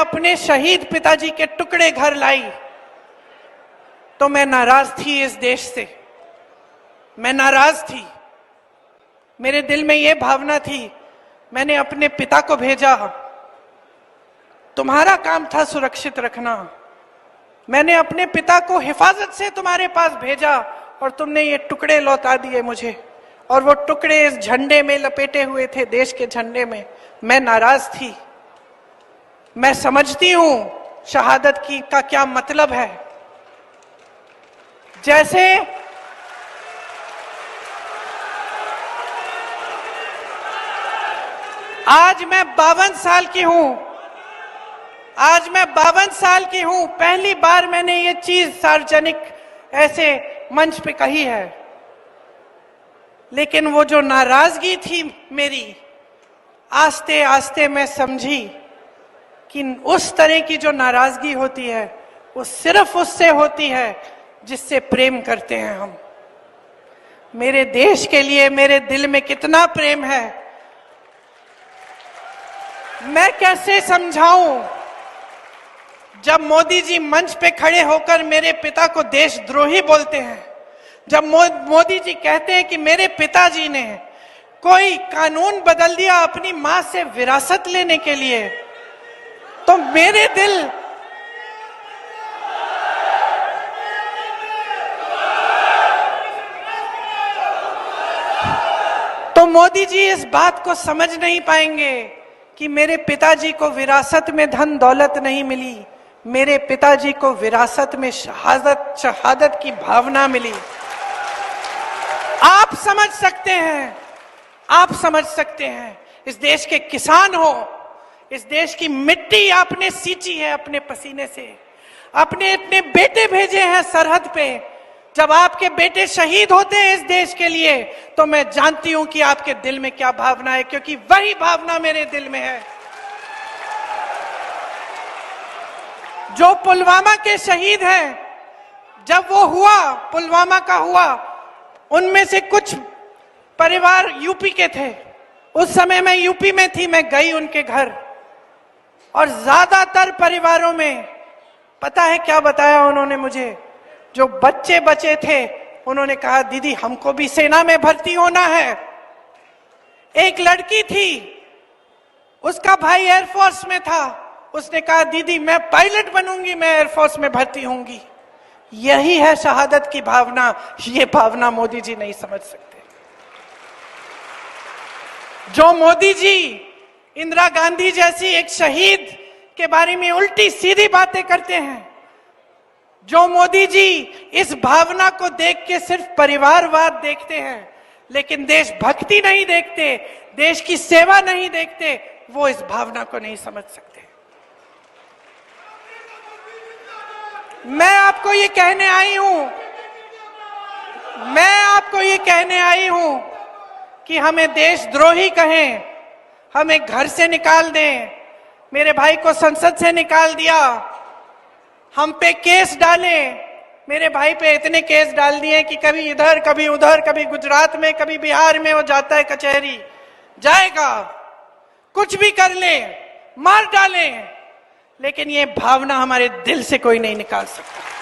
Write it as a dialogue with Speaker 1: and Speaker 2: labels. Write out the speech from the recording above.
Speaker 1: अपने शहीद पिताजी के टुकड़े घर लाई तो मैं नाराज थी इस देश से, मैं नाराज थी। मेरे दिल में यह भावना थी, मैंने अपने पिता को भेजा, तुम्हारा काम था सुरक्षित रखना। मैंने अपने पिता को हिफाजत से तुम्हारे पास भेजा और तुमने ये टुकड़े लौटा दिए मुझे, और वो टुकड़े इस झंडे में लपेटे हुए थे, देश के झंडे में। मैं नाराज थी। मैं समझती हूं शहादत की का क्या मतलब है। जैसे आज मैं 52 साल की हूं, आज मैं 52 साल की हूं, पहली बार मैंने ये चीज सार्वजनिक ऐसे मंच पे कही है। लेकिन वो जो नाराजगी थी मेरी, आस्ते आस्ते मैं समझी कि उस तरह की जो नाराजगी होती है वो सिर्फ उससे होती है जिससे प्रेम करते हैं हम। मेरे देश के लिए मेरे दिल में कितना प्रेम है, मैं कैसे समझाऊं। जब मोदी जी मंच पे खड़े होकर मेरे पिता को देशद्रोही बोलते हैं, जब मोदी जी कहते हैं कि मेरे पिताजी ने कोई कानून बदल दिया अपनी मां से विरासत लेने के लिए, तो मेरे दिल तो मोदी जी इस बात को समझ नहीं पाएंगे कि मेरे पिताजी को विरासत में धन दौलत नहीं मिली, मेरे पिताजी को विरासत में शहादत की भावना मिली। आप समझ सकते हैं, आप समझ सकते हैं। इस देश के किसान हो, इस देश की मिट्टी आपने सींची है अपने पसीने से, अपने अपने बेटे भेजे हैं सरहद पे। जब आपके बेटे शहीद होते हैं इस देश के लिए, तो मैं जानती हूं कि आपके दिल में क्या भावना है, क्योंकि वही भावना मेरे दिल में है। जो पुलवामा के शहीद हैं, जब वो हुआ, पुलवामा का हुआ, उनमें से कुछ परिवार यूपी के थे। उस समय मैं यूपी में थी, मैं गई उनके घर, और ज्यादातर परिवारों में पता है क्या बताया उन्होंने मुझे? जो बच्चे बचे थे उन्होंने कहा, दीदी हमको भी सेना में भर्ती होना है। एक लड़की थी, उसका भाई एयरफोर्स में था, उसने कहा दीदी मैं पायलट बनूंगी, मैं एयरफोर्स में भर्ती होंगी। यही है शहादत की भावना। ये भावना मोदी जी नहीं समझ सकते। जो मोदी जी इंदिरा गांधी जैसी एक शहीद के बारे में उल्टी सीधी बातें करते हैं, जो मोदी जी इस भावना को देख के सिर्फ परिवारवाद देखते हैं लेकिन देशभक्ति नहीं देखते, देश की सेवा नहीं देखते, वो इस भावना को नहीं समझ सकते। मैं आपको ये कहने आई हूं, मैं आपको ये कहने आई हूं कि हमें देशद्रोही कहें, हमें घर से निकाल दें, मेरे भाई को संसद से निकाल दिया, हम पे केस डाले, मेरे भाई पे इतने केस डाल दिए कि कभी इधर कभी उधर, कभी गुजरात में कभी बिहार में वो जाता है कचहरी, जाएगा, कुछ भी कर ले, मार डालें, लेकिन ये भावना हमारे दिल से कोई नहीं निकाल सकता।